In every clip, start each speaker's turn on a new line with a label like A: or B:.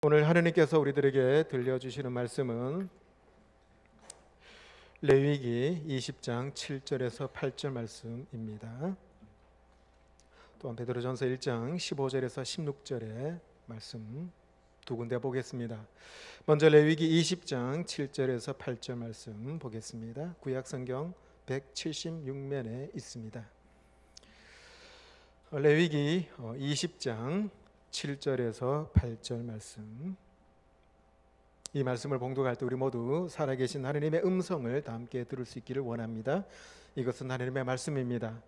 A: 오늘 하느님께서 우리들에게 들려주시는 말씀은 레위기 20장 7절에서 8절 말씀입니다. 또한 베드로전서 1장 15절에서 16절의 말씀 두 군데 보겠습니다. 먼저 레위기 20장 7절에서 8절 말씀 보겠습니다. 구약성경 176면에 있습니다. 레위기 20장 7절에서 8절 말씀, 이 말씀을 봉독할 때 우리 모두 살아계신 하느님의 음성을 다 함께 들을 수 있기를 원합니다. 이것은 하느님의 말씀입니다.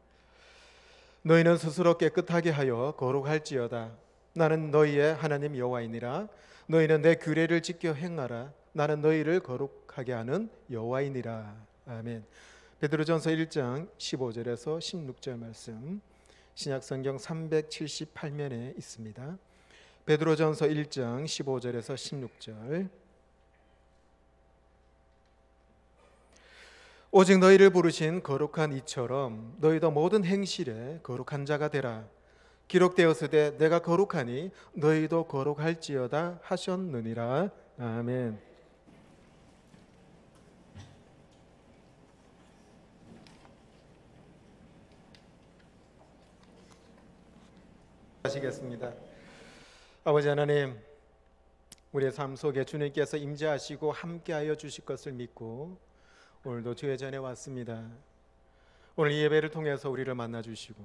A: 너희는 스스로 깨끗하게 하여 거룩할지어다. 나는 너희의 하나님 여호와이니라. 너희는 내 규례를 지켜 행하라. 나는 너희를 거룩하게 하는 여호와이니라. 아멘. 베드로전서 1장 15절에서 16절 말씀, 신약성경 378면에 있습니다. 베드로전서 1장 15절에서 16절. 오직 너희를 부르신 거룩한 이처럼 너희도 모든 행실에 거룩한 자가 되라. 기록되었으되 내가 거룩하니 너희도 거룩할지어다 하셨느니라. 아멘. 하시겠습니다. 아버지 하나님, 우리의 삶 속에 주님께서 임재하시고 함께하여 주실 것을 믿고 오늘도 주의 전에 왔습니다. 오늘 이 예배를 통해서 우리를 만나 주시고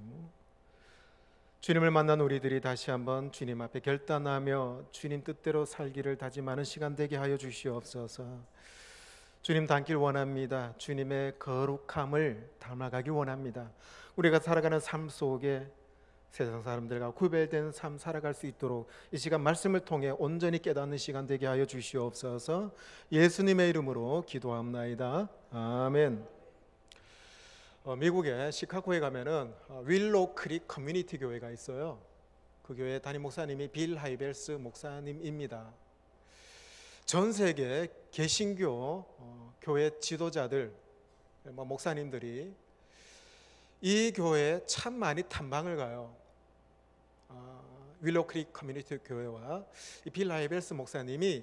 A: 주님을 만난 우리들이 다시 한번 주님 앞에 결단하며 주님 뜻대로 살기를 다짐하는 시간 되게 하여 주시옵소서. 주님 닮길 원합니다. 주님의 거룩함을 닮아가기 원합니다. 우리가 살아가는 삶 속에 세상 사람들과 구별된 삶 살아갈 수 있도록 이 시간 말씀을 통해 온전히 깨닫는 시간 되게 하여 주시옵소서. 예수님의 이름으로 기도합나이다. 아멘. 미국의 시카고에 가면은 윌로우 크릭 커뮤니티 교회가 있어요. 그 교회 담임 목사님이 빌 하이벨스 목사님입니다. 전 세계 개신교 교회 지도자들, 목사님들이 이 교회에 참 많이 탐방을 가요. 윌로우 크릭 커뮤니티 교회와 빌 하이벨스 목사님이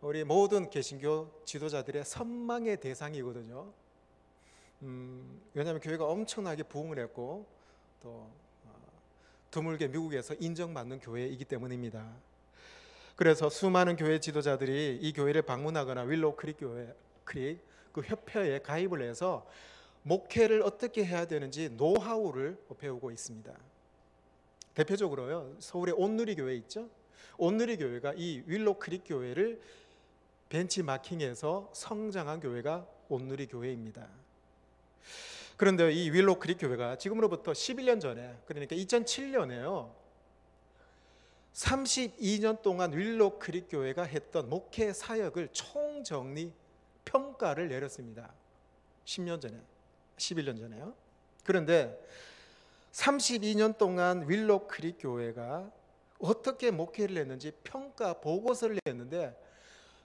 A: 우리 모든 개신교 지도자들의 선망의 대상이거든요. 왜냐하면 교회가 엄청나게 부흥을 했고 또 드물게 미국에서 인정받는 교회이기 때문입니다. 그래서 수많은 교회 지도자들이 이 교회를 방문하거나 윌로우 크릭 그 협회에 가입을 해서 목회를 어떻게 해야 되는지 노하우를 배우고 있습니다. 대표적으로요, 서울의 온누리 교회 있죠? 온누리 교회가 이 윌로우 크릭 교회를 벤치마킹해서 성장한 교회가 온누리 교회입니다. 그런데 이 윌로우 크릭 교회가 지금으로부터 11년 전에, 그러니까 2007년에요 32년 동안 윌로우 크릭 교회가 했던 목회 사역을 총정리 평가를 내렸습니다. 10년 전에, 11년 전에요. 그런데 32년 동안 윌로우 크릭 교회가 어떻게 목회를 했는지 평가 보고서를 냈는데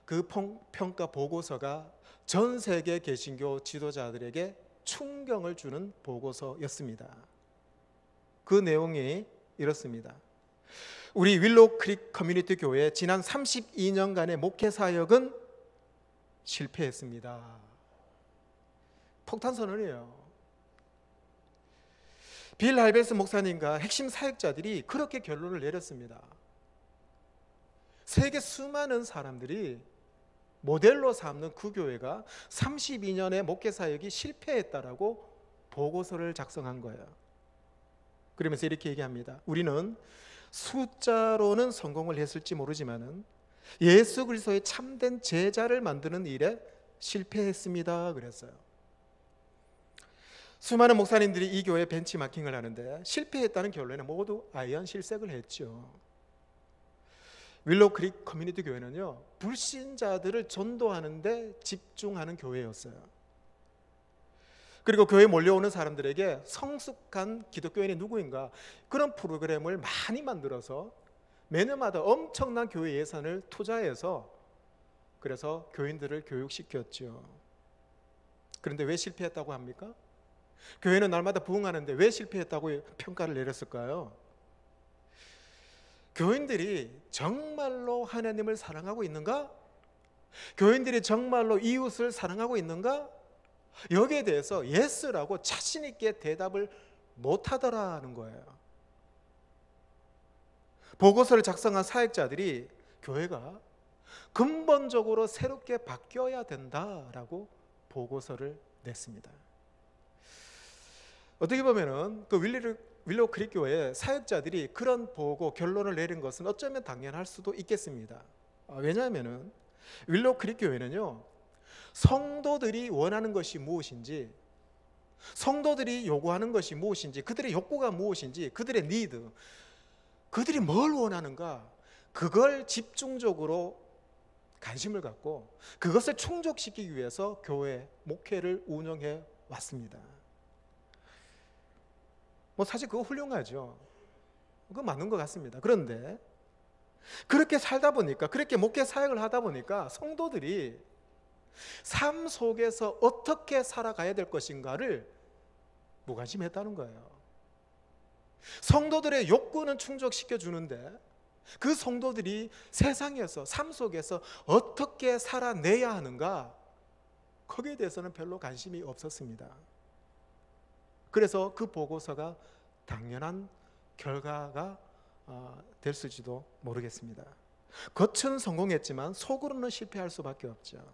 A: 그 평가 보고서가 전 세계 개신교 지도자들에게 충격을 주는 보고서였습니다. 그 내용이 이렇습니다. 우리 윌로우 크릭 커뮤니티 교회 지난 32년간의 목회 사역은 실패했습니다. 폭탄 선언이에요. 빌 하이벨스 목사님과 핵심 사역자들이 그렇게 결론을 내렸습니다. 세계 수많은 사람들이 모델로 삼는 그 교회가 32년의 목회 사역이 실패했다라고 보고서를 작성한 거예요. 그러면서 이렇게 얘기합니다. 우리는 숫자로는 성공을 했을지 모르지만은 예수 그리스도의 참된 제자를 만드는 일에 실패했습니다. 그랬어요. 수많은 목사님들이 이 교회 벤치마킹을 하는데 실패했다는 결론에 모두 아연실색을 했죠. 윌로우 크릭 커뮤니티 교회는요, 불신자들을 전도하는 데 집중하는 교회였어요. 그리고 교회에 몰려오는 사람들에게 성숙한 기독교인이 누구인가 그런 프로그램을 많이 만들어서 매년마다 엄청난 교회 예산을 투자해서 그래서 교인들을 교육시켰죠. 그런데 왜 실패했다고 합니까? 교회는 날마다 부흥하는데 왜 실패했다고 평가를 내렸을까요? 교인들이 정말로 하나님을 사랑하고 있는가? 교인들이 정말로 이웃을 사랑하고 있는가? 여기에 대해서 예스라고 자신 있게 대답을 못하더라는 거예요. 보고서를 작성한 사역자들이 교회가 근본적으로 새롭게 바뀌어야 된다라고 보고서를 냈습니다. 어떻게 보면은 그 윌로우 크릭 교회 사역자들이 그런 보고 결론을 내린 것은 어쩌면 당연할 수도 있겠습니다. 왜냐하면은 윌로우 크릭 교회는요, 성도들이 원하는 것이 무엇인지, 성도들이 요구하는 것이 무엇인지, 그들의 욕구가 무엇인지, 그들의 니드, 그들이 뭘 원하는가, 그걸 집중적으로 관심을 갖고 그것을 충족시키기 위해서 교회 목회를 운영해 왔습니다. 사실 그거 훌륭하죠. 그거 맞는 것 같습니다. 그런데 그렇게 살다 보니까, 그렇게 목회 사역을 하다 보니까 성도들이 삶 속에서 어떻게 살아가야 될 것인가를 무관심했다는 거예요. 성도들의 욕구는 충족시켜 주는데 그 성도들이 세상에서, 삶 속에서 어떻게 살아내야 하는가, 거기에 대해서는 별로 관심이 없었습니다. 그래서 그 보고서가 당연한 결과가 됐을지도 모르겠습니다. 겉은 성공했지만 속으로는 실패할 수밖에 없죠.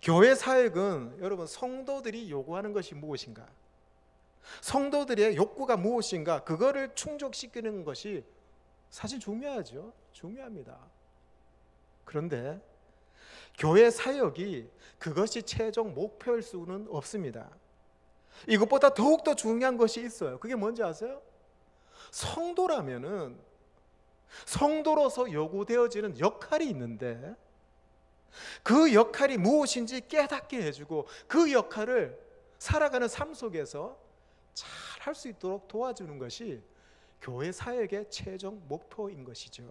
A: 교회 사역은 여러분, 성도들이 요구하는 것이 무엇인가, 성도들의 욕구가 무엇인가, 그거를 충족시키는 것이 사실 중요하죠. 중요합니다. 그런데 교회 사역이 그것이 최종 목표일 수는 없습니다. 이것보다 더욱더 중요한 것이 있어요. 그게 뭔지 아세요? 성도라면은 성도로서 요구되어지는 역할이 있는데 그 역할이 무엇인지 깨닫게 해주고 그 역할을 살아가는 삶 속에서 잘 할 수 있도록 도와주는 것이 교회 사역의 최종 목표인 것이죠.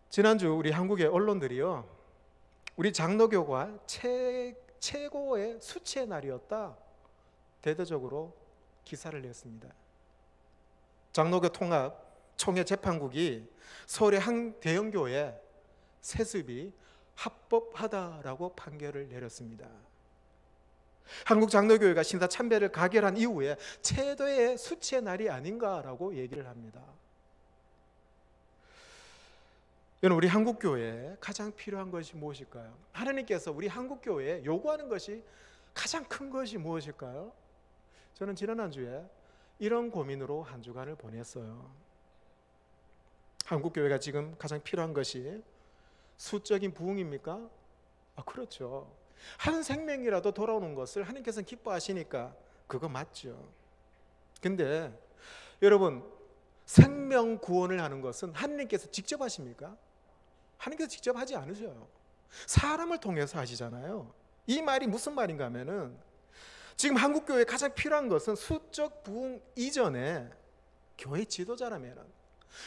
A: 지난주 우리 한국의 언론들이요, 우리 장로교가 최고의 수치의 날이었다, 대대적으로 기사를 냈습니다. 장로교 통합 총회 재판국이 서울의 한 대형교회 세습이 합법하다라고 판결을 내렸습니다. 한국 장로교회가 신사 참배를 가결한 이후에 최대의 수치의 날이 아닌가라고 얘기를 합니다. 여러분, 우리 한국교회에 가장 필요한 것이 무엇일까요? 하나님께서 우리 한국교회에 요구하는 것이 가장 큰 것이 무엇일까요? 저는 지난 한 주에 이런 고민으로 한 주간을 보냈어요. 한국교회가 지금 가장 필요한 것이 수적인 부흥입니까? 그렇죠. 한 생명이라도 돌아오는 것을 하나님께서는 기뻐하시니까 그거 맞죠. 근데 여러분, 생명 구원을 하는 것은 하나님께서 직접 하십니까? 하나님께서 직접 하지 않으셔요. 사람을 통해서 하시잖아요. 이 말이 무슨 말인가 하면은, 지금 한국교회에 가장 필요한 것은 수적 부흥 이전에 교회 지도자라면은,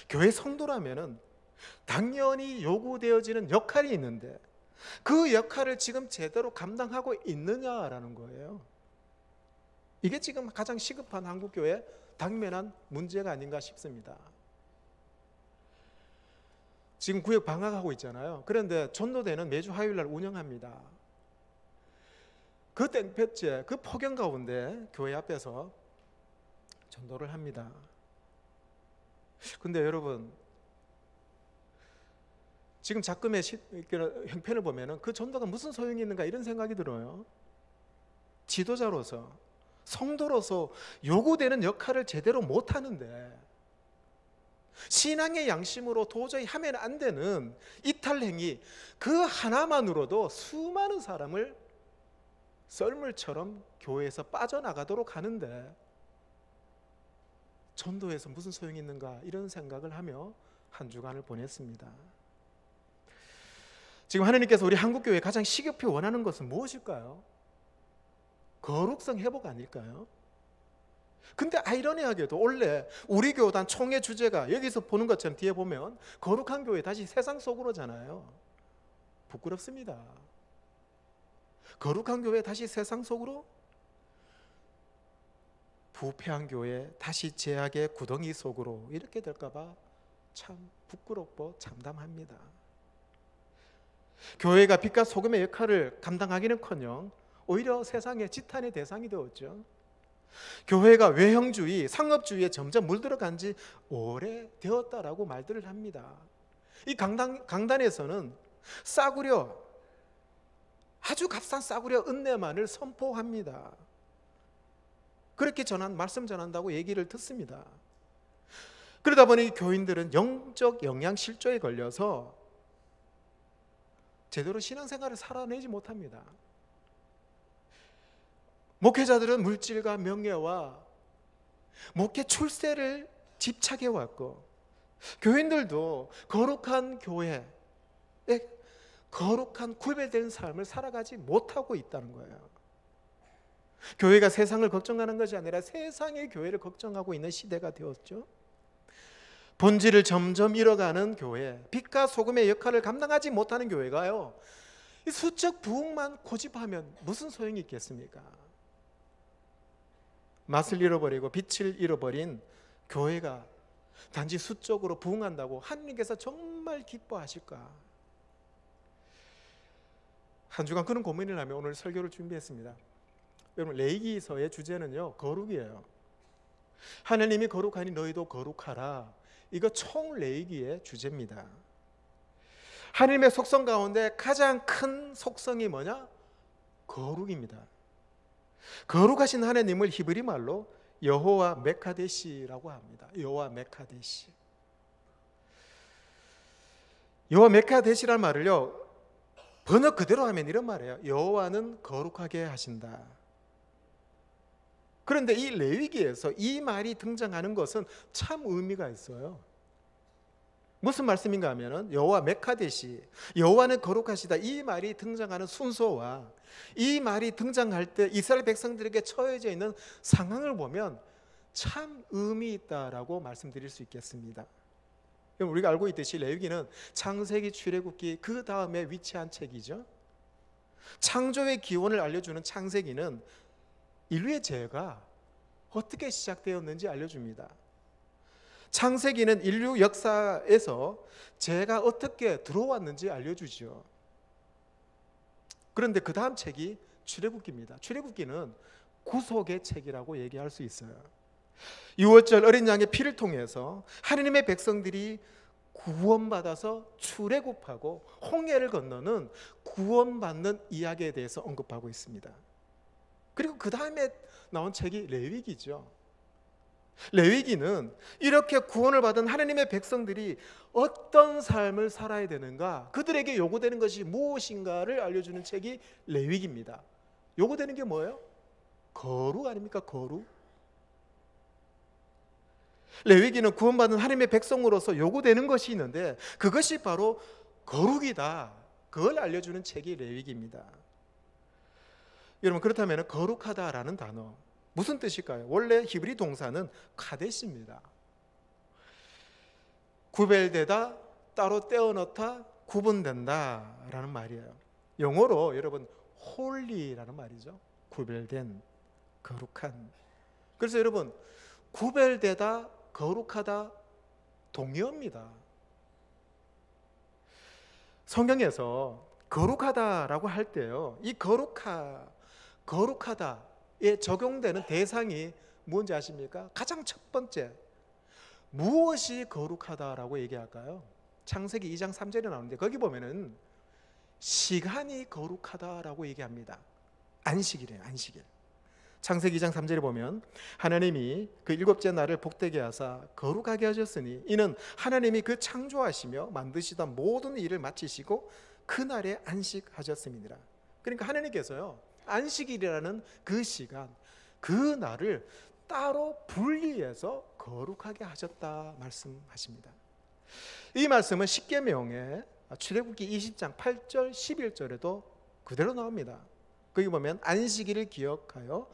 A: 교회 성도라면은 당연히 요구되어지는 역할이 있는데 그 역할을 지금 제대로 감당하고 있느냐라는 거예요. 이게 지금 가장 시급한 한국교회의 당면한 문제가 아닌가 싶습니다. 지금 구역 방학하고 있잖아요. 그런데 전도대는 매주 화요일날 운영합니다. 그 땡볕에 그 폭염 가운데 교회 앞에서 전도를 합니다. 근데 여러분, 지금 작금의 형편을 보면 그 전도가 무슨 소용이 있는가 이런 생각이 들어요. 지도자로서, 성도로서 요구되는 역할을 제대로 못하는데, 신앙의 양심으로 도저히 하면 안 되는 이탈행위 그 하나만으로도 수많은 사람을 썰물처럼 교회에서 빠져나가도록 하는데 전도에서 무슨 소용이 있는가 이런 생각을 하며 한 주간을 보냈습니다. 지금 하나님께서 우리 한국교회에 가장 시급히 원하는 것은 무엇일까요? 거룩성 회복 아닐까요? 근데 아이러니하게도 원래 우리 교단 총회 주제가 여기서 보는 것처럼 뒤에 보면 거룩한 교회 다시 세상 속으로잖아요. 부끄럽습니다. 거룩한 교회 다시 세상 속으로? 부패한 교회 다시 제약의 구덩이 속으로 이렇게 될까봐 참 부끄럽고 참담합니다. 교회가 빛과 소금의 역할을 감당하기는커녕 오히려 세상의 지탄의 대상이 되었죠. 교회가 외형주의, 상업주의에 점점 물들어간 지 오래되었다라고 말들을 합니다. 이 강단에서는 싸구려, 아주 값싼 싸구려 은혜만을 선포합니다. 그렇게 말씀 전한다고 얘기를 듣습니다. 그러다 보니 교인들은 영적 영양실조에 걸려서 제대로 신앙생활을 살아내지 못합니다. 목회자들은 물질과 명예와 목회 출세를 집착해 왔고, 교인들도 거룩한 교회에 거룩한 구별된 삶을 살아가지 못하고 있다는 거예요. 교회가 세상을 걱정하는 것이 아니라 세상의 교회를 걱정하고 있는 시대가 되었죠. 본질을 점점 잃어가는 교회, 빛과 소금의 역할을 감당하지 못하는 교회가요, 이 수적 부흥만 고집하면 무슨 소용이 있겠습니까? 맛을 잃어버리고 빛을 잃어버린 교회가 단지 수적으로 부흥한다고 하느님께서 정말 기뻐하실까? 한 주간 그런 고민을 하며 오늘 설교를 준비했습니다. 여러분, 레위기서의 주제는요, 거룩이에요. 하나님이 거룩하니 너희도 거룩하라. 이거 총 레위기의 주제입니다. 하나님의 속성 가운데 가장 큰 속성이 뭐냐? 거룩입니다. 거룩하신 하나님을 히브리 말로 여호와 메카데시라고 합니다. 여호와 메카데시. 여호와 메카데시라는 말을요, 번역 그대로 하면 이런 말이에요. 여호와는 거룩하게 하신다. 그런데 이 레위기에서 이 말이 등장하는 것은 참 의미가 있어요. 무슨 말씀인가 하면은 여호와 메카데시, 여호와는 거룩하시다, 이 말이 등장하는 순서와 이 말이 등장할 때 이스라엘 백성들에게 처해져 있는 상황을 보면 참 의미 있다라고 말씀드릴 수 있겠습니다. 우리가 알고 있듯이 레위기는 창세기, 출애굽기 그 다음에 위치한 책이죠. 창조의 기원을 알려주는 창세기는 인류의 죄가 어떻게 시작되었는지 알려줍니다. 창세기는 인류 역사에서 죄가 어떻게 들어왔는지 알려주죠. 그런데 그 다음 책이 출애굽기입니다. 출애굽기는 구속의 책이라고 얘기할 수 있어요. 유월절 어린 양의 피를 통해서 하나님의 백성들이 구원받아서 출애굽하고 홍해를 건너는 구원받는 이야기에 대해서 언급하고 있습니다. 그리고 그 다음에 나온 책이 레위기죠. 레위기는 이렇게 구원을 받은 하나님의 백성들이 어떤 삶을 살아야 되는가, 그들에게 요구되는 것이 무엇인가를 알려주는 책이 레위기입니다. 요구되는 게 뭐예요? 거룩 아닙니까? 거룩. 레위기는 구원받은 하나님의 백성으로서 요구되는 것이 있는데 그것이 바로 거룩이다. 그걸 알려주는 책이 레위기입니다. 여러분, 그렇다면 거룩하다라는 단어 무슨 뜻일까요? 원래 히브리 동사는 카데시입니다. 구별되다, 따로 떼어넣다, 구분된다 라는 말이에요. 영어로 여러분 홀리라는 말이죠. 구별된, 거룩한. 그래서 여러분, 구별되다, 거룩하다 동의어입니다. 성경에서 거룩하다라고 할 때요, 이 거룩하다에 적용되는 대상이 뭔지 아십니까? 가장 첫 번째, 무엇이 거룩하다라고 얘기할까요? 창세기 2장 3절에 나오는데 거기 보면은 시간이 거룩하다라고 얘기합니다. 안식일이에요. 안식일. 창세기 2장 3절에 보면 하나님이 그 일곱째 날을 복되게 하사 거룩하게 하셨으니 이는 하나님이 그 창조하시며 만드시던 모든 일을 마치시고 그날에 안식하셨음이니라. 그러니까 하나님께서요, 안식일이라는 그 시간, 그 날을 따로 분리해서 거룩하게 하셨다 말씀하십니다. 이 말씀은 십계명의 출애굽기 20장 8절 11절에도 그대로 나옵니다. 거기 보면 안식일을 기억하여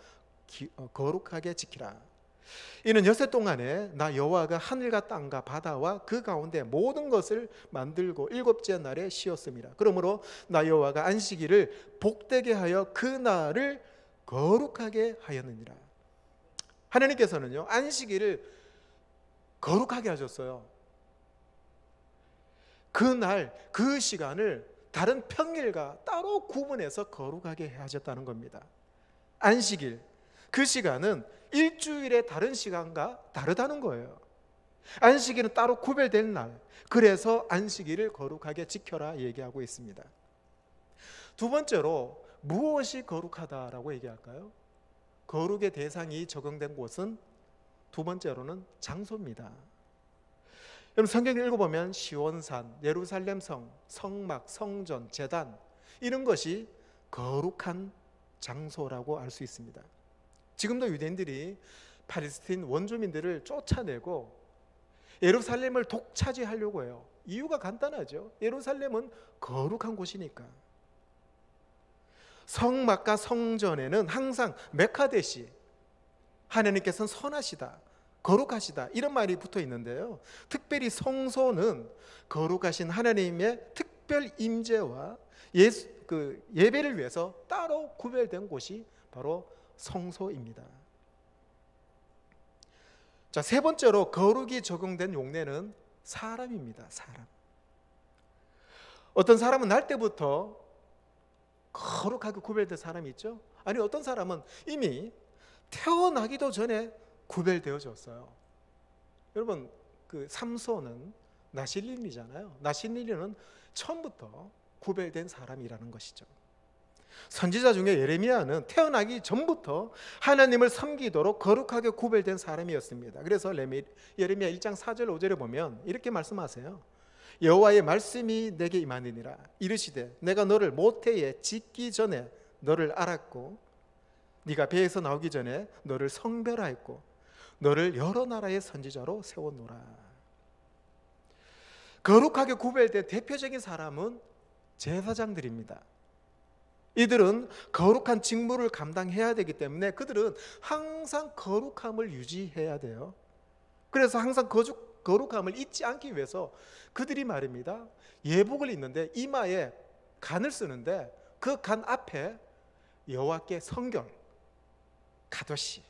A: 거룩하게 지키라. 이는 여세 동안에 나 여호와가 하늘과 땅과 바다와 그 가운데 모든 것을 만들고 일곱째 날에 쉬었음이라. 그러므로 나 여호와가 안식일을 복되게 하여 그 날을 거룩하게 하였느니라. 하나님께서는요, 안식일을 거룩하게 하셨어요. 그날 그 시간을 다른 평일과 따로 구분해서 거룩하게 하셨다는 겁니다. 안식일, 그 시간은 일주일의 다른 시간과 다르다는 거예요. 안식일은 따로 구별된 날, 그래서 안식일을 거룩하게 지켜라 얘기하고 있습니다. 두 번째로 무엇이 거룩하다라고 얘기할까요? 거룩의 대상이 적용된 곳은 두 번째로는 장소입니다. 여러분, 성경을 읽어보면 시온산, 예루살렘 성, 성막, 성전, 제단, 이런 것이 거룩한 장소라고 알 수 있습니다. 지금도 유대인들이 팔레스타인 원주민들을 쫓아내고 예루살렘을 독차지하려고 해요. 이유가 간단하죠. 예루살렘은 거룩한 곳이니까. 성막과 성전에는 항상 메카데시, 하나님께서는 선하시다, 거룩하시다, 이런 말이 붙어 있는데요, 특별히 성소는 거룩하신 하나님의 특별 임재와 예배를 위해서 따로 구별된 곳이 바로 성소입니다. 자, 세 번째로 거룩이 적용된 용례는 사람입니다. 사람. 어떤 사람은 날 때부터 거룩하게 구별된 사람이 있죠. 아니, 어떤 사람은 이미 태어나기도 전에 구별되어졌어요. 여러분, 그 삼손은 나실린이잖아요. 나실린은 처음부터 구별된 사람이라는 것이죠. 선지자 중에 예레미야는 태어나기 전부터 하나님을 섬기도록 거룩하게 구별된 사람이었습니다. 그래서 예레미야 1장 4절 5절에 보면 이렇게 말씀하세요. 여호와의 말씀이 내게 임하느니라. 이르시되 내가 너를 모태에 짓기 전에 너를 알았고 네가 배에서 나오기 전에 너를 성별하였고 너를 여러 나라의 선지자로 세웠노라. 거룩하게 구별된 대표적인 사람은 제사장들입니다. 이들은 거룩한 직무를 감당해야 되기 때문에 그들은 항상 거룩함을 유지해야 돼요. 그래서 항상 거룩함을 잊지 않기 위해서 그들이 말입니다, 예복을 입는데 이마에 간을 쓰는데 그 간 앞에 여호와께 성결, 가도시,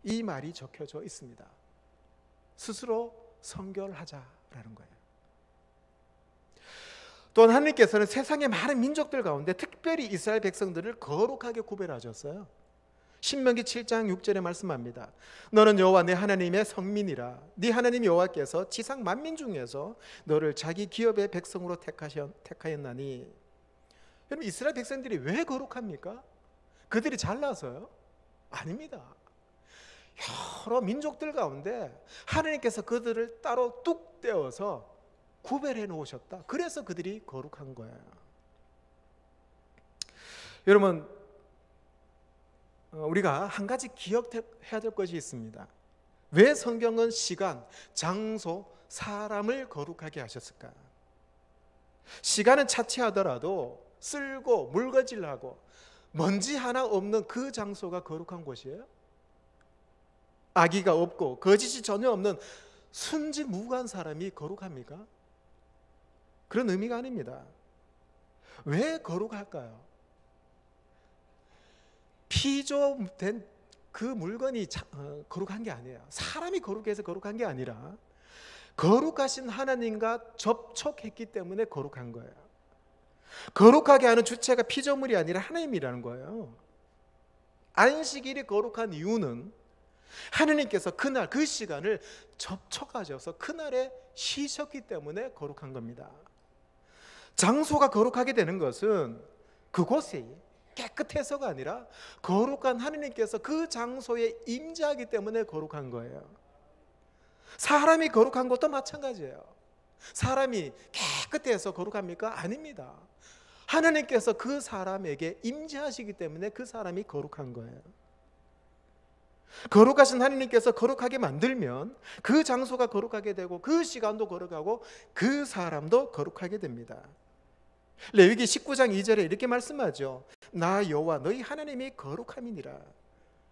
A: 이 말이 적혀져 있습니다. 스스로 성결하자라는 거예요. 또한 하나님께서는 세상의 많은 민족들 가운데 특별히 이스라엘 백성들을 거룩하게 구별하셨어요. 신명기 7장 6절에 말씀합니다. 너는 여호와 내 하나님의 성민이라. 네 하나님 여호와께서 지상 만민 중에서 너를 자기 기업의 백성으로 택하였나니. 여러분, 이스라엘 백성들이 왜 거룩합니까? 그들이 잘나서요? 아닙니다. 여러 민족들 가운데 하나님께서 그들을 따로 뚝 떼어서 구별해 놓으셨다. 그래서 그들이 거룩한 거예요. 여러분, 우리가 한 가지 기억해야 될 것이 있습니다. 왜 성경은 시간, 장소, 사람을 거룩하게 하셨을까? 시간은 차치하더라도 쓸고 물거질하고 먼지 하나 없는 그 장소가 거룩한 곳이에요? 악의가 없고 거짓이 전혀 없는 순진무구한 사람이 거룩합니까? 그런 의미가 아닙니다. 왜 거룩할까요? 피조된 그 물건이 거룩한 게 아니에요. 사람이 거룩해서 거룩한 게 아니라 거룩하신 하나님과 접촉했기 때문에 거룩한 거예요. 거룩하게 하는 주체가 피조물이 아니라 하나님이라는 거예요. 안식일이 거룩한 이유는 하나님께서 그날 그 시간을 접촉하셔서 그날에 쉬셨기 때문에 거룩한 겁니다. 장소가 거룩하게 되는 것은 그곳이 깨끗해서가 아니라 거룩한 하나님께서 그 장소에 임재하기 때문에 거룩한 거예요. 사람이 거룩한 것도 마찬가지예요. 사람이 깨끗해서 거룩합니까? 아닙니다. 하나님께서 그 사람에게 임재하시기 때문에 그 사람이 거룩한 거예요. 거룩하신 하나님께서 거룩하게 만들면 그 장소가 거룩하게 되고 그 시간도 거룩하고 그 사람도 거룩하게 됩니다. 레위기 19장 2절에 이렇게 말씀하죠. 나 여호와 너희 하나님이 거룩함이니라.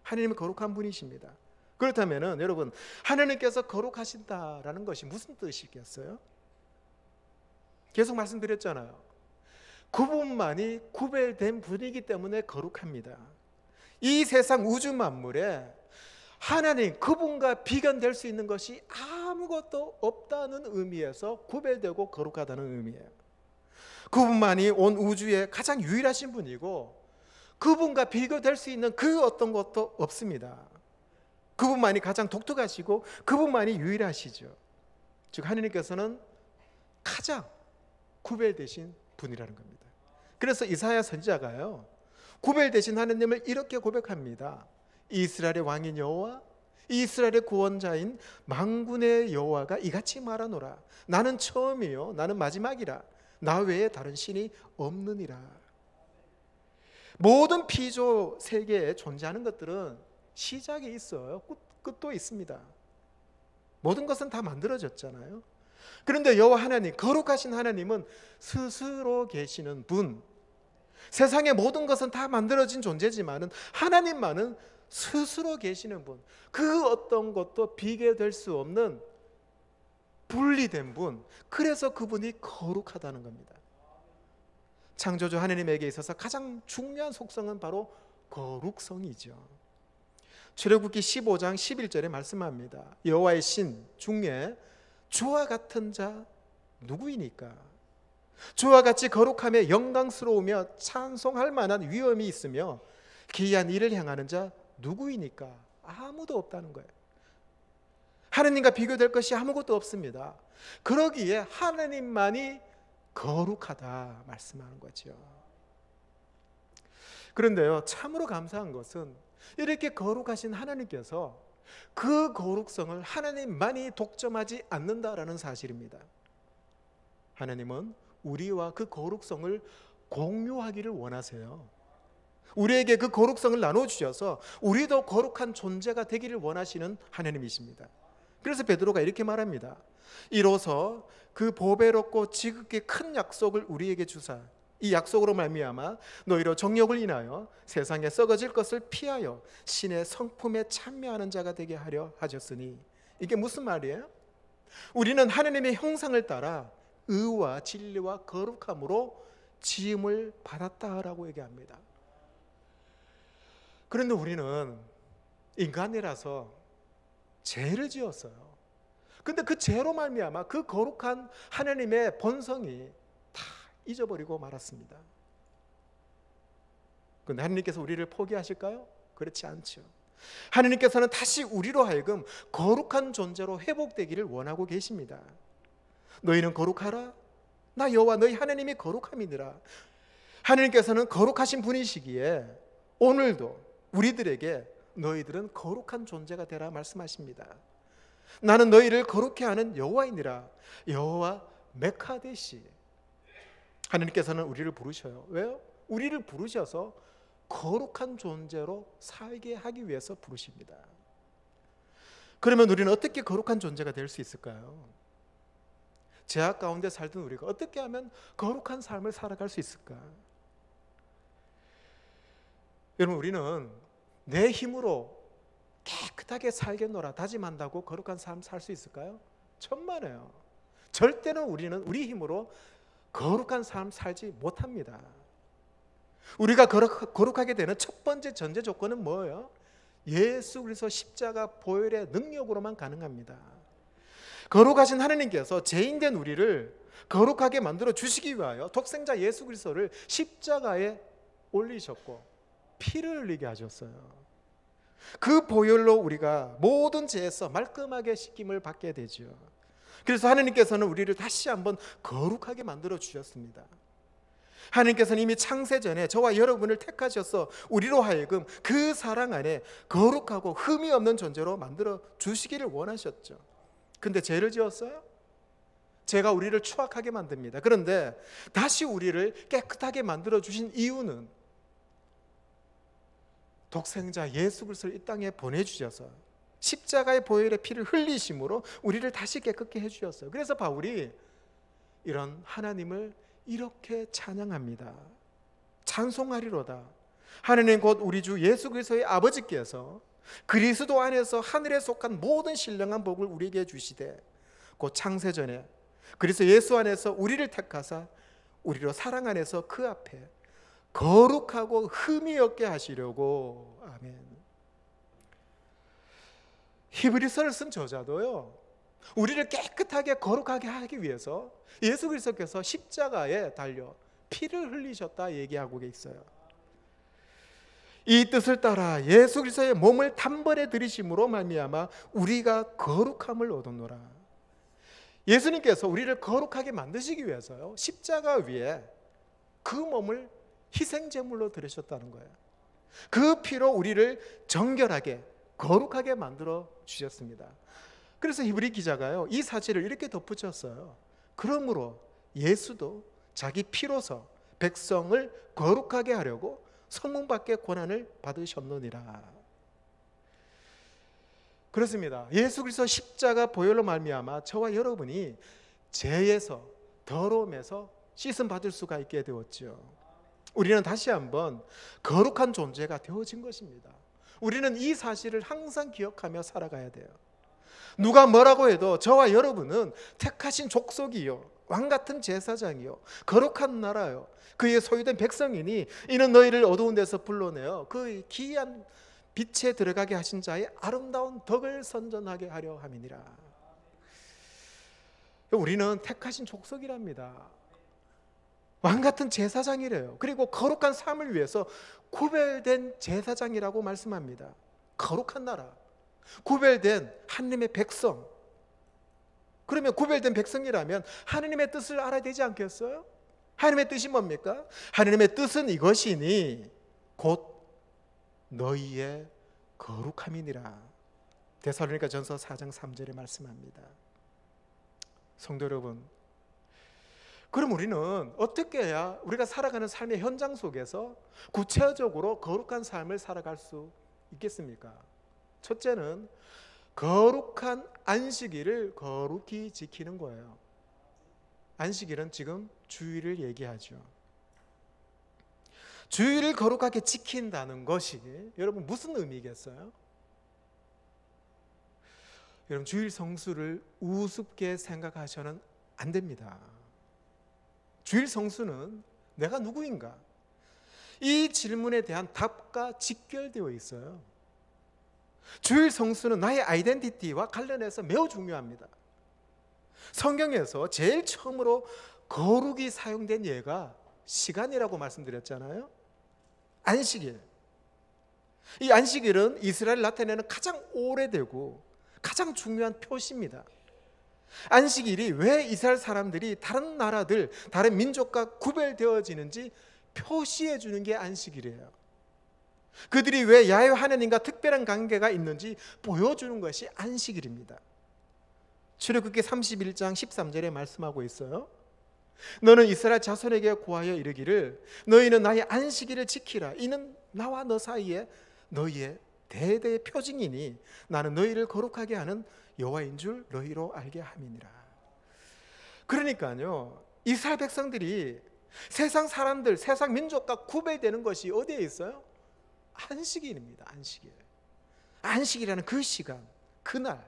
A: 하나님은 거룩한 분이십니다. 그렇다면 여러분, 하나님께서 거룩하신다라는 것이 무슨 뜻이겠어요? 계속 말씀드렸잖아요. 그분만이 구별된 분이기 때문에 거룩합니다. 이 세상 우주 만물에 하나님 그분과 비견될 수 있는 것이 아무것도 없다는 의미에서 구별되고 거룩하다는 의미예요. 그분만이 온 우주에 가장 유일하신 분이고 그분과 비교될 수 있는 그 어떤 것도 없습니다. 그분만이 가장 독특하시고 그분만이 유일하시죠. 즉 하느님께서는 가장 구별되신 분이라는 겁니다. 그래서 이사야 선지자가요, 구별되신 하느님을 이렇게 고백합니다. 이스라엘의 왕인 여호와, 이스라엘의 구원자인 만군의 여호와가 이같이 말하노라. 나는 처음이요 나는 마지막이라. 나 외에 다른 신이 없느니라. 모든 피조 세계에 존재하는 것들은 시작이 있어요. 끝도 있습니다. 모든 것은 다 만들어졌잖아요. 그런데 여호와 하나님, 거룩하신 하나님은 스스로 계시는 분. 세상의 모든 것은 다 만들어진 존재지만은 하나님만은 스스로 계시는 분. 그 어떤 것도 비교될 수 없는 분리된 분. 그래서 그분이 거룩하다는 겁니다. 창조주 하나님에게 있어서 가장 중요한 속성은 바로 거룩성이죠. 출애굽기 15장 11절에 말씀합니다. 여호와의 신 중에 주와 같은 자 누구이니까? 주와 같이 거룩하며 영광스러우며 찬송할 만한 위엄이 있으며 기이한 일을 행하는 자 누구이니까? 아무도 없다는 거예요. 하나님과 비교될 것이 아무것도 없습니다. 그러기에 하나님만이 거룩하다 말씀하는 거죠. 그런데요, 참으로 감사한 것은 이렇게 거룩하신 하나님께서 그 거룩성을 하나님만이 독점하지 않는다라는 사실입니다. 하나님은 우리와 그 거룩성을 공유하기를 원하세요. 우리에게 그 거룩성을 나눠주셔서 우리도 거룩한 존재가 되기를 원하시는 하나님이십니다. 그래서 베드로가 이렇게 말합니다. 이로써 그 보배롭고 지극히 큰 약속을 우리에게 주사 이 약속으로 말미암아 너희로 정욕을 인하여 세상에 썩어질 것을 피하여 신의 성품에 참여하는 자가 되게 하려 하셨으니, 이게 무슨 말이에요? 우리는 하나님의 형상을 따라 의와 진리와 거룩함으로 지음을 받았다라고 얘기합니다. 그런데 우리는 인간이라서 죄를 지었어요. 근데 그 죄로 말미암아 그 거룩한 하나님의 본성이 다 잊어버리고 말았습니다. 그런데 하나님께서 우리를 포기하실까요? 그렇지 않죠. 하나님께서는 다시 우리로 하여금 거룩한 존재로 회복되기를 원하고 계십니다. 너희는 거룩하라. 나 여호와 너희 하나님이 거룩함이니라. 하나님께서는 거룩하신 분이시기에 오늘도 우리들에게 너희들은 거룩한 존재가 되라 말씀하십니다. 나는 너희를 거룩해 하는 여호와이니라. 여호와 메카데시. 하나님께서는 우리를 부르셔요. 왜요? 우리를 부르셔서 거룩한 존재로 살게 하기 위해서 부르십니다. 그러면 우리는 어떻게 거룩한 존재가 될 수 있을까요? 죄악 가운데 살던 우리가 어떻게 하면 거룩한 삶을 살아갈 수 있을까? 여러분, 우리는 내 힘으로 깨끗하게 살겠노라 다짐한다고 거룩한 삶 살 수 있을까요? 천만에요. 절대로 우리는 우리 힘으로 거룩한 삶 살지 못합니다. 우리가 거룩하게 되는 첫 번째 전제 조건은 뭐예요? 예수 그리스도 십자가 보혈의 능력으로만 가능합니다. 거룩하신 하나님께서 죄인된 우리를 거룩하게 만들어 주시기 위하여 독생자 예수 그리스도를 십자가에 올리셨고 피를 흘리게 하셨어요. 그 보혈로 우리가 모든 죄에서 말끔하게 씻김을 받게 되죠. 그래서 하나님께서는 우리를 다시 한번 거룩하게 만들어 주셨습니다. 하나님께서는 이미 창세 전에 저와 여러분을 택하셔서 우리로 하여금 그 사랑 안에 거룩하고 흠이 없는 존재로 만들어 주시기를 원하셨죠. 근데 죄를 지었어요? 죄가 우리를 추악하게 만듭니다. 그런데 다시 우리를 깨끗하게 만들어 주신 이유는 독생자 예수 그리스도를 이 땅에 보내주셔서 십자가의 보혈의 피를 흘리심으로 우리를 다시 깨끗게 해주셨어요. 그래서 바울이 이런 하나님을 이렇게 찬양합니다. 찬송하리로다. 하나님 곧 우리 주 예수 그리스도의 아버지께서 그리스도 안에서 하늘에 속한 모든 신령한 복을 우리에게 주시되 곧 창세전에 그리스도 예수 안에서 우리를 택하사 우리로 사랑 안에서 그 앞에 거룩하고 흠이 없게 하시려고. 아멘. 히브리서를 쓴 저자도요, 우리를 깨끗하게 거룩하게 하기 위해서 예수 그리스도께서 십자가에 달려 피를 흘리셨다 얘기하고 있어요. 이 뜻을 따라 예수 그리스도의 몸을 단번에 들이심으로 말미암아 우리가 거룩함을 얻었노라. 예수님께서 우리를 거룩하게 만드시기 위해서요, 십자가 위에 그 몸을 희생제물로 들으셨다는 거예요. 그 피로 우리를 정결하게 거룩하게 만들어 주셨습니다. 그래서 히브리 기자가요, 이 사실을 이렇게 덧붙였어요. 그러므로 예수도 자기 피로서 백성을 거룩하게 하려고 성문밖의 고난을 받으셨느니라. 그렇습니다. 예수 그리스도 십자가 보혈로 말미암아 저와 여러분이 죄에서, 더러움에서 씻음 받을 수가 있게 되었죠. 우리는 다시 한번 거룩한 존재가 되어진 것입니다. 우리는 이 사실을 항상 기억하며 살아가야 돼요. 누가 뭐라고 해도 저와 여러분은 택하신 족속이요, 왕같은 제사장이요, 거룩한 나라요, 그의 소유된 백성이니 이는 너희를 어두운 데서 불러내어 그 기이한 빛에 들어가게 하신 자의 아름다운 덕을 선전하게 하려 함이니라. 우리는 택하신 족속이랍니다. 왕같은 제사장이래요. 그리고 거룩한 삶을 위해서 구별된 제사장이라고 말씀합니다. 거룩한 나라, 구별된 하나님의 백성. 그러면 구별된 백성이라면 하나님의 뜻을 알아야 되지 않겠어요? 하나님의 뜻이 뭡니까? 하나님의 뜻은 이것이니 곧 너희의 거룩함이니라. 데살로니가전서 4장 3절에 말씀합니다. 성도 여러분, 그럼 우리는 어떻게 해야 우리가 살아가는 삶의 현장 속에서 구체적으로 거룩한 삶을 살아갈 수 있겠습니까? 첫째는 거룩한 안식일을 거룩히 지키는 거예요. 안식일은 지금 주일을 얘기하죠. 주일을 거룩하게 지킨다는 것이 여러분 무슨 의미겠어요? 여러분, 주일 성수를 우습게 생각하셔는 안 됩니다. 주일 성수는 내가 누구인가? 이 질문에 대한 답과 직결되어 있어요. 주일 성수는 나의 아이덴티티와 관련해서 매우 중요합니다. 성경에서 제일 처음으로 거룩이 사용된 예가 시간이라고 말씀드렸잖아요. 안식일. 이 안식일은 이스라엘을 나타내는 가장 오래되고 가장 중요한 표시입니다. 안식일이 왜 이스라엘 사람들이 다른 나라들, 다른 민족과 구별되어지는지 표시해 주는 게 안식일이에요. 그들이 왜 야훼 하나님과 특별한 관계가 있는지 보여주는 것이 안식일입니다. 출애굽기 31장 13절에 말씀하고 있어요. 너는 이스라엘 자손에게 고하여 이르기를 너희는 나의 안식일을 지키라. 이는 나와 너 사이에 너희의 대대의 표징이니 나는 너희를 거룩하게 하는 여호와인 줄 너희로 알게 함이니라. 그러니까요, 이스라엘 백성들이 세상 사람들, 세상 민족과 구별되는 것이 어디에 있어요? 안식일입니다. 안식일. 안식이라는 그 시간, 그날,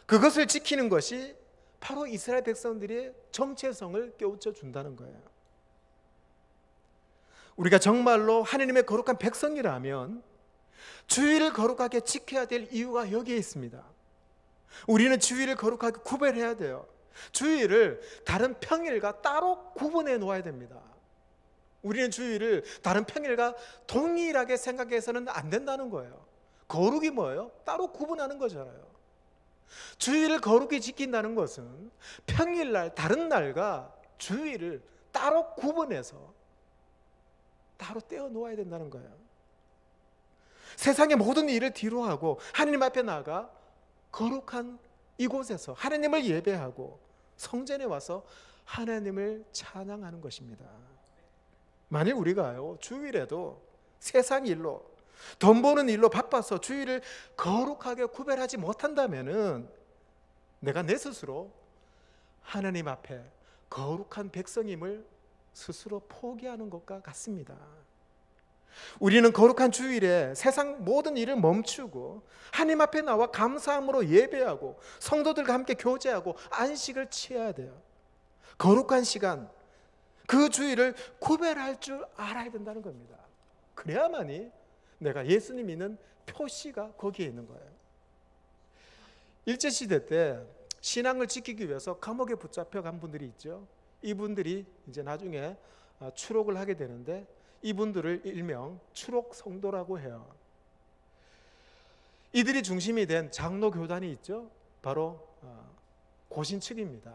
A: 그것을 지키는 것이 바로 이스라엘 백성들의 정체성을 깨우쳐 준다는 거예요. 우리가 정말로 하나님의 거룩한 백성이라면 주일을 거룩하게 지켜야 될 이유가 여기에 있습니다. 우리는 주일을 거룩하게 구별해야 돼요. 주일을 다른 평일과 따로 구분해 놓아야 됩니다. 우리는 주일을 다른 평일과 동일하게 생각해서는 안 된다는 거예요. 거룩이 뭐예요? 따로 구분하는 거잖아요. 주일을 거룩히 지킨다는 것은 평일날, 다른 날과 주일을 따로 구분해서 따로 떼어 놓아야 된다는 거예요. 세상의 모든 일을 뒤로하고 하나님 앞에 나아가 거룩한 이곳에서 하나님을 예배하고 성전에 와서 하나님을 찬양하는 것입니다. 만일 우리가요, 주일에도 세상 일로, 돈 버는 일로 바빠서 주일을 거룩하게 구별하지 못한다면은 내가 내 스스로 하나님 앞에 거룩한 백성임을 스스로 포기하는 것과 같습니다. 우리는 거룩한 주일에 세상 모든 일을 멈추고 하나님 앞에 나와 감사함으로 예배하고 성도들과 함께 교제하고 안식을 취해야 돼요. 거룩한 시간, 그 주일을 구별할 줄 알아야 된다는 겁니다. 그래야만이 내가 예수님 믿는 표시가 거기에 있는 거예요. 일제시대 때 신앙을 지키기 위해서 감옥에 붙잡혀 간 분들이 있죠. 이분들이 이제 나중에 추록을 하게 되는데 이분들을 일명 추록 성도라고 해요. 이들이 중심이 된 장로 교단이 있죠. 바로 고신측입니다.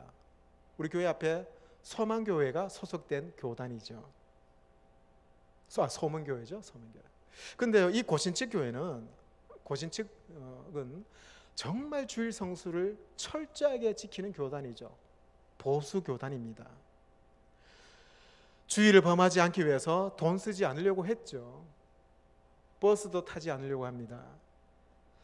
A: 우리 교회 앞에 서만교회가 소속된 교단이죠. 서문교회죠. 서문교회. 근데요, 이 고신측 교회는, 고신측은 정말 주일 성수를 철저하게 지키는 교단이죠. 보수 교단입니다. 주일을 범하지 않기 위해서 돈 쓰지 않으려고 했죠. 버스도 타지 않으려고 합니다.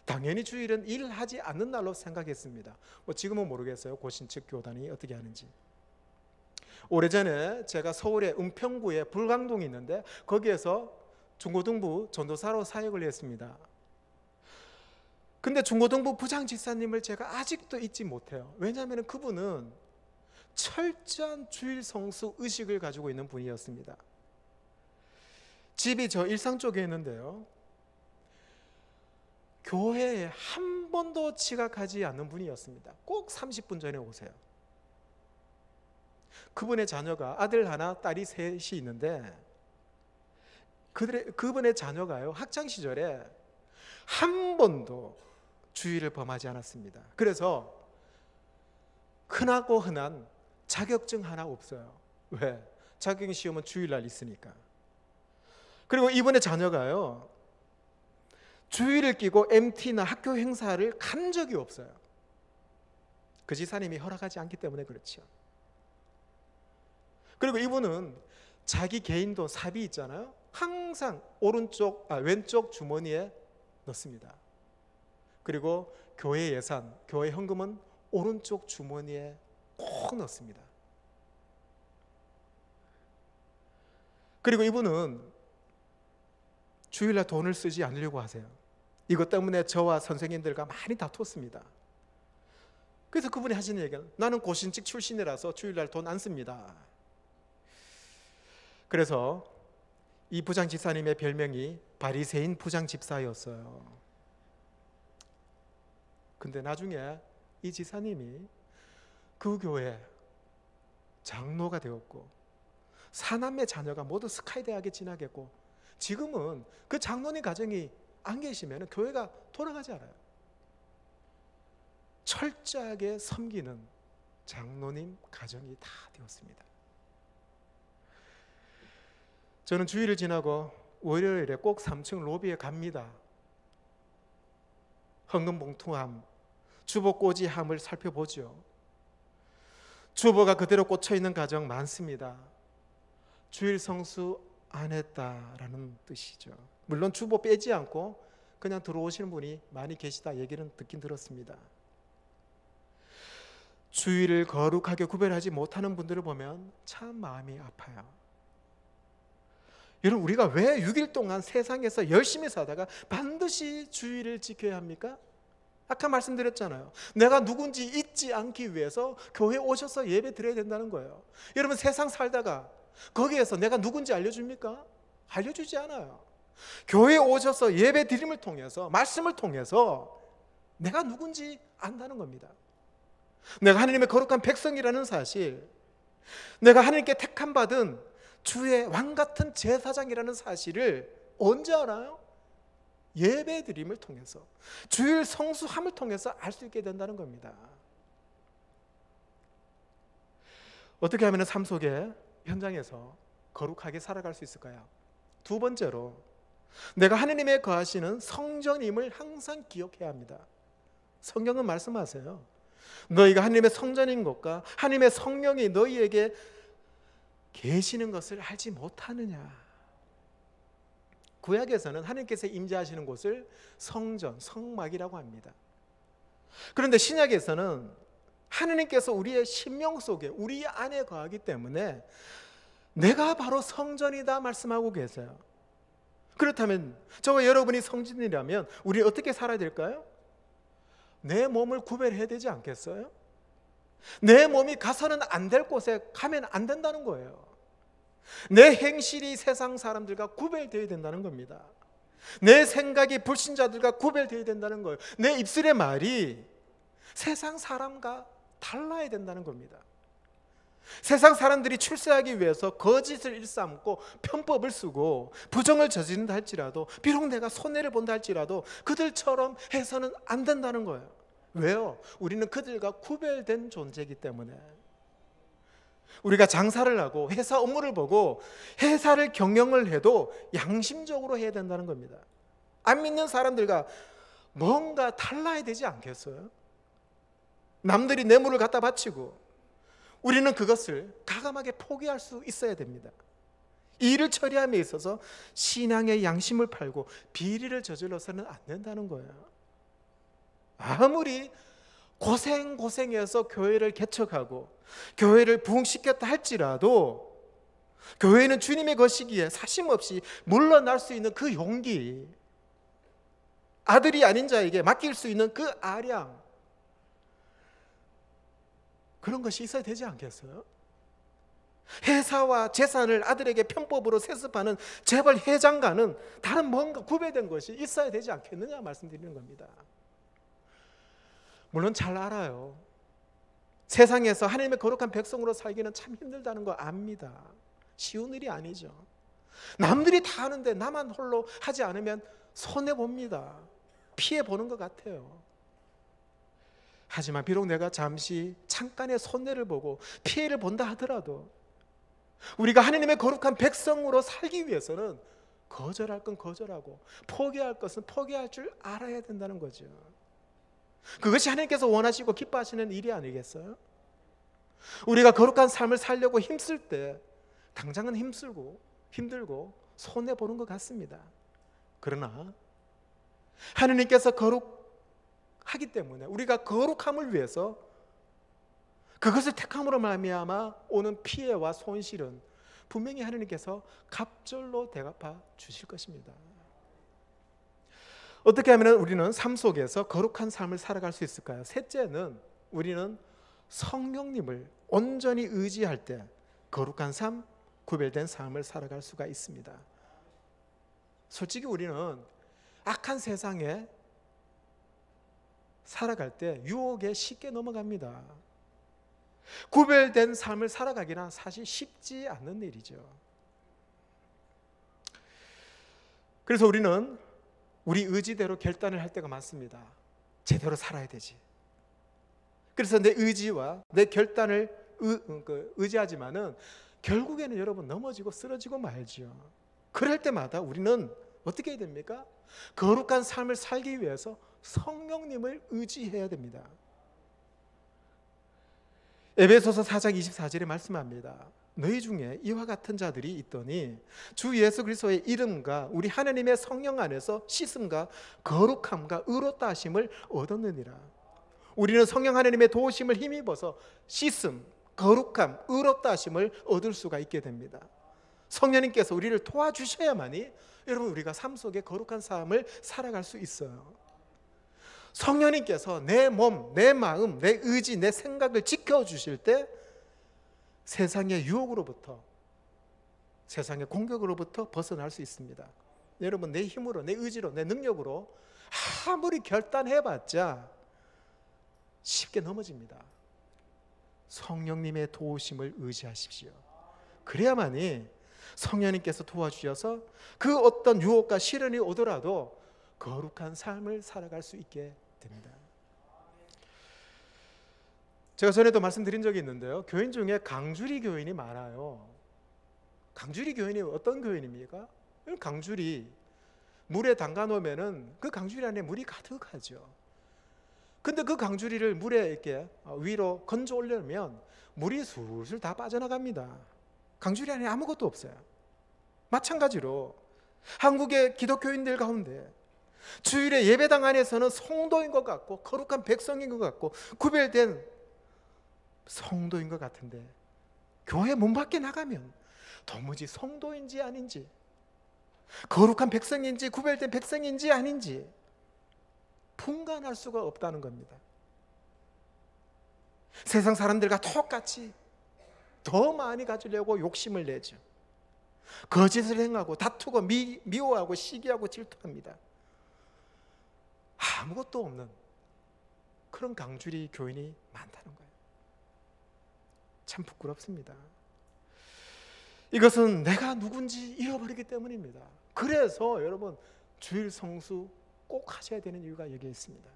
A: 당연히 주일은 일하지 않는 날로 생각했습니다. 지금은 모르겠어요. 고신측 교단이 어떻게 하는지. 오래전에 제가 서울의 은평구에 불광동이 있는데 거기에서 중고등부 전도사로 사역을 했습니다. 근데 중고등부 부장집사님을 제가 아직도 잊지 못해요. 왜냐하면 그분은 철저한 주일 성수 의식을 가지고 있는 분이었습니다. 집이 저 일산 쪽에 있는데요, 교회에 한 번도 지각하지 않는 분이었습니다. 꼭 30분 전에 오세요. 그분의 자녀가 아들 하나 딸이 셋이 있는데 그분의 자녀가요, 학창 시절에 한 번도 주일을 범하지 않았습니다. 그래서 흔하고 흔한 자격증 하나 없어요. 왜? 자격증 시험은 주일날 있으니까. 그리고 이분의 자녀가요, 주일을 끼고 MT나 학교 행사를 간 적이 없어요. 그 지사님이 허락하지 않기 때문에 그렇죠. 그리고 이분은 자기 개인 돈 사비 있잖아요, 항상 왼쪽 주머니에 넣습니다. 그리고 교회 예산, 교회 헌금은 오른쪽 주머니에 꼭 넣습니다. 그리고 이분은 주일날 돈을 쓰지 않으려고 하세요. 이것 때문에 저와 선생님들과 많이 다퉜습니다. 그래서 그분이 하시는 얘기는, 나는 고신직 출신이라서 주일날 돈 안 씁니다. 그래서 이 부장집사님의 별명이 바리새인 부장집사였어요. 근데 나중에 이 지사님이 그 교회 장로가 되었고 사남매 자녀가 모두 스카이 대학에 진학했고 지금은 그 장로님 가정이 안 계시면 교회가 돌아가지 않아요. 철저하게 섬기는 장로님 가정이 다 되었습니다. 저는 주일을 지나고 월요일에 꼭 3층 로비에 갑니다. 헌금 봉투함, 주보 꽂이함을 살펴보죠. 주보가 그대로 꽂혀 있는 가정 많습니다. 주일 성수 안 했다라는 뜻이죠. 물론 주보 빼지 않고 그냥 들어오시는 분이 많이 계시다 얘기는 듣긴 들었습니다. 주일을 거룩하게 구별하지 못하는 분들을 보면 참 마음이 아파요. 여러분, 우리가 왜 6일 동안 세상에서 열심히 사다가 반드시 주일을 지켜야 합니까? 아까 말씀드렸잖아요. 내가 누군지 잊지 않기 위해서 교회에 오셔서 예배 드려야 된다는 거예요. 여러분, 세상 살다가 거기에서 내가 누군지 알려줍니까? 알려주지 않아요. 교회에 오셔서 예배 드림을 통해서, 말씀을 통해서 내가 누군지 안다는 겁니다. 내가 하나님의 거룩한 백성이라는 사실, 내가 하나님께 택함받은 주의 왕같은 제사장이라는 사실을 언제 알아요? 예배 드림을 통해서, 주일 성수함을 통해서 알 수 있게 된다는 겁니다. 어떻게 하면 삶 속에, 현장에서 거룩하게 살아갈 수 있을까요? 두 번째로, 내가 하나님의 거하시는 성전임을 항상 기억해야 합니다. 성경은 말씀하세요. 너희가 하나님의 성전인 것과 하나님의 성령이 너희에게 계시는 것을 알지 못하느냐. 구약에서는 하나님께서 임재하시는 곳을 성전, 성막이라고 합니다. 그런데 신약에서는 하나님께서 우리의 심령 속에, 우리 안에 거하기 때문에 내가 바로 성전이다 말씀하고 계세요. 그렇다면 저와 여러분이 성전이라면 우리 어떻게 살아야 될까요? 내 몸을 구별해야 되지 않겠어요? 내 몸이 가서는 안 될 곳에 가면 안 된다는 거예요. 내 행실이 세상 사람들과 구별되어야 된다는 겁니다. 내 생각이 불신자들과 구별되어야 된다는 거예요. 내 입술의 말이 세상 사람과 달라야 된다는 겁니다. 세상 사람들이 출세하기 위해서 거짓을 일삼고 편법을 쓰고 부정을 저지른다 할지라도, 비록 내가 손해를 본다 할지라도 그들처럼 해서는 안 된다는 거예요. 왜요? 우리는 그들과 구별된 존재이기 때문에. 우리가 장사를 하고 회사 업무를 보고 회사를 경영을 해도 양심적으로 해야 된다는 겁니다. 안 믿는 사람들과 뭔가 달라야 되지 않겠어요? 남들이 뇌물을 갖다 바치고 우리는 그것을 가감하게 포기할 수 있어야 됩니다. 이 일을 처리함에 있어서 신앙의 양심을 팔고 비리를 저질러서는 안 된다는 거예요. 아무리 고생해서 교회를 개척하고 교회를 부흥시켰다 할지라도 교회는 주님의 것이기에 사심없이 물러날 수 있는 그 용기, 아들이 아닌 자에게 맡길 수 있는 그 아량, 그런 것이 있어야 되지 않겠어요? 회사와 재산을 아들에게 편법으로 세습하는 재벌 회장과는 다른 뭔가 구별된 것이 있어야 되지 않겠느냐 말씀드리는 겁니다. 물론 잘 알아요. 세상에서 하나님의 거룩한 백성으로 살기는 참 힘들다는 거 압니다. 쉬운 일이 아니죠. 남들이 다 하는데 나만 홀로 하지 않으면 손해봅니다. 피해보는 것 같아요. 하지만 비록 내가 잠시 잠깐의 손해를 보고 피해를 본다 하더라도 우리가 하나님의 거룩한 백성으로 살기 위해서는 거절할 건 거절하고 포기할 것은 포기할 줄 알아야 된다는 거죠. 그것이 하나님께서 원하시고 기뻐하시는 일이 아니겠어요? 우리가 거룩한 삶을 살려고 힘쓸 때 당장은 힘들고 손해보는 것 같습니다. 그러나 하나님께서 거룩하기 때문에 우리가 거룩함을 위해서 그것을 택함으로 말미암아 오는 피해와 손실은 분명히 하나님께서 갑절로 대갚아 주실 것입니다. 어떻게 하면 우리는 삶 속에서 거룩한 삶을 살아갈 수 있을까요? 셋째는 우리는 성령님을 온전히 의지할 때 거룩한 삶, 구별된 삶을 살아갈 수가 있습니다. 솔직히 우리는 악한 세상에 살아갈 때 유혹에 쉽게 넘어갑니다. 구별된 삶을 살아가기는 사실 쉽지 않는 일이죠. 그래서 우리는 우리 의지대로 결단을 할 때가 많습니다. 제대로 살아야 되지. 그래서 내 의지와 내 결단을 의지하지만은 결국에는 여러분 넘어지고 쓰러지고 말지요. 그럴 때마다 우리는 어떻게 해야 됩니까? 거룩한 삶을 살기 위해서 성령님을 의지해야 됩니다. 에베소서 4장 24절에 말씀합니다. 너희 중에 이와 같은 자들이 있더니 주 예수 그리스도의 이름과 우리 하나님의 성령 안에서 씻음과 거룩함과 의롭다 하심을 얻었느니라. 우리는 성령 하나님의 도우심을 힘입어서 씻음, 거룩함, 의롭다 하심을 얻을 수가 있게 됩니다. 성령님께서 우리를 도와주셔야만이 여러분 우리가 삶 속에 거룩한 삶을 살아갈 수 있어요. 성령님께서 내 몸, 내 마음, 내 의지, 내 생각을 지켜주실 때 세상의 유혹으로부터, 세상의 공격으로부터 벗어날 수 있습니다. 여러분 내 힘으로, 내 의지로, 내 능력으로 아무리 결단해봤자 쉽게 넘어집니다. 성령님의 도우심을 의지하십시오. 그래야만이 성령님께서 도와주셔서 그 어떤 유혹과 시련이 오더라도 거룩한 삶을 살아갈 수 있게 됩니다. 제가 전에도 말씀드린 적이 있는데요, 교인 중에 강주리 교인이 많아요. 강주리 교인이 어떤 교인입니까? 강주리 물에 담가 놓으면은 그 강주리 안에 물이 가득하죠. 근데 그 강주리를 물에 이렇게 위로 건져 올려면 물이 술술 다 빠져나갑니다. 강주리 안에 아무것도 없어요. 마찬가지로 한국의 기독교인들 가운데 주일에 예배당 안에서는 성도인 것 같고 거룩한 백성인 것 같고 구별된 성도인 것 같은데 교회 문 밖에 나가면 도무지 성도인지 아닌지, 거룩한 백성인지 구별된 백성인지 아닌지 분간할 수가 없다는 겁니다. 세상 사람들과 똑같이 더 많이 가지려고 욕심을 내죠. 거짓을 행하고 다투고 미워하고 시기하고 질투합니다. 아무것도 없는 그런 강주리 교인이 많다는 거예요. 참 부끄럽습니다. 이것은 내가 누군지 잃어버리기 때문입니다. 그래서 여러분 주일 성수 꼭 하셔야 되는 이유가 여기에 있습니다.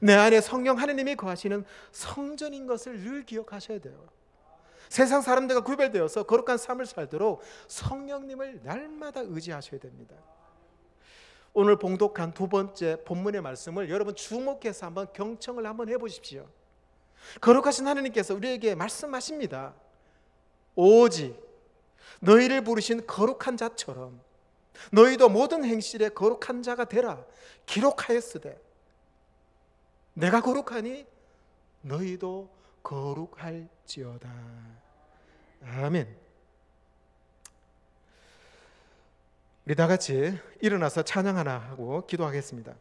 A: 내 안에 성령 하나님이 거하시는 성전인 것을 늘 기억하셔야 돼요. 세상 사람들과 구별되어서 거룩한 삶을 살도록 성령님을 날마다 의지하셔야 됩니다. 오늘 봉독한 두 번째 본문의 말씀을 여러분 주목해서 한번 경청을 한번 해보십시오. 거룩하신 하나님께서 우리에게 말씀하십니다. 오직 너희를 부르신 거룩한 자처럼 너희도 모든 행실에 거룩한 자가 되라 기록하였으되 내가 거룩하니 너희도 거룩할지어다. 아멘. 우리 다 같이 일어나서 찬양 하나 하고 기도하겠습니다.